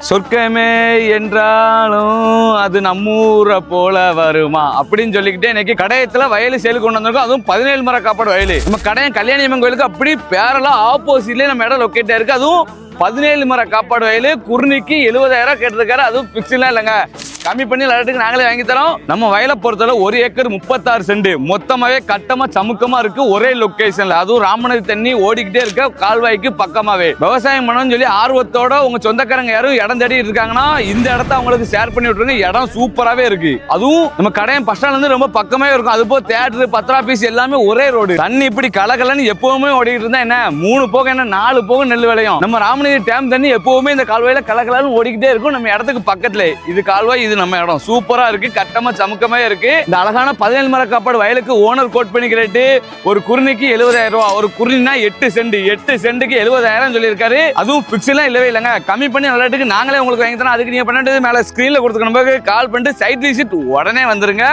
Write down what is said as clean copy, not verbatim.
சொர்க்கமே என்றாலும் அது நம்மூரை போல வருமா அப்படின்னு சொல்லிக்கிட்டே இன்னைக்கு கடையத்துல வயலு சேல் கொண்டு வந்திருக்கோம். அதுவும் 17 மர காப்பாடு வயலு. நம்ம கடையம் கல்யாணியம்மன் கோயிலுக்கு அப்படி பேரலா ஆப்போசிட்லயே நம்ம இடம் லொக்கேட் இருக்கு. அதுவும் 17 மர காப்பாடு வயலு. குர்னிக்கு 70,000 கேட்டிருக்காரு. அதுவும் பிக்ஸ்லாம் இல்லைங்க, கம்மி பண்ணி லாட்டுக்கு நாங்களே வாங்கி தரோம். நம்ம வயலை பொறுத்தவரை 1 ஏக்கர் 36 சென்ட் மொத்தமாவே கட்டமா சமுக்கமா இருக்கு. ஒரே லொகேஷன்ல, அதுவும் ராமநதி தண்ணி ஓடிக்கிட்டே இருக்க கால்வாய்க்கு பக்கமாவே விவசாயம் பண்ணணும்னு சொல்லி ஆர்வத்தோட உங்க சொந்தக்காரங்க யாரும் இடம் தேடி இருக்காங்கன்னா இந்த இடத்த அவங்களுக்கு ஷேர் பண்ணி விட்டுருங்க. இடம் சூப்பராவே இருக்கு. அதுவும் நம்ம கடையம் பஸ் ஸ்டாண்ட்ல இருந்து ரொம்ப பக்கமே இருக்கும். அது போக தியேட்டர், பத்திர ஆபீஸ் எல்லாமே ஒரே ரோடு. தண்ணி இப்படி கலகலன்னு எப்பவுமே ஓடிக்கிட்டு இருந்தா என்ன 3 போக என்ன 4 போக நெல் விளையும். நம்ம ராமநதி டேம் தண்ணி எப்பவுமே இந்த கால்வாயில கலகலன்னு ஓடிக்கிட்டே இருக்கும். நம்ம இடத்துக்கு பக்கத்துல இது கால்வாய், இது நம்ம இடம் சூப்பரா இருக்கு. கட்டமா சமுக்கமே இருக்கு. இந்த அழகான 17 மர காப்பாடு வயலுக்கு ஓனர் கோட் பண்ணி ரேட்டு ஒரு குருணிக்கு 70,000 ரூபாய். ஒரு குருணினா 8 சென்ட்டுக்கு 70,000 சொல்லியிருக்காரு. அதுவும் பிக்ஸ் எல்லாம் இல்லவே இல்லைங்க, கம்மி பண்ணி நல்லட்டுக்கு நாங்களே உங்களுக்கு வாங்கி தரோம். அதுக்கு நீங்க பண்ணது மேல ஸ்கிரீன்ல கொடுத்துக்க நம்பருக்கு கால் பண்ணிட்டு சைட் விசிட் உடனே வந்துருங்க.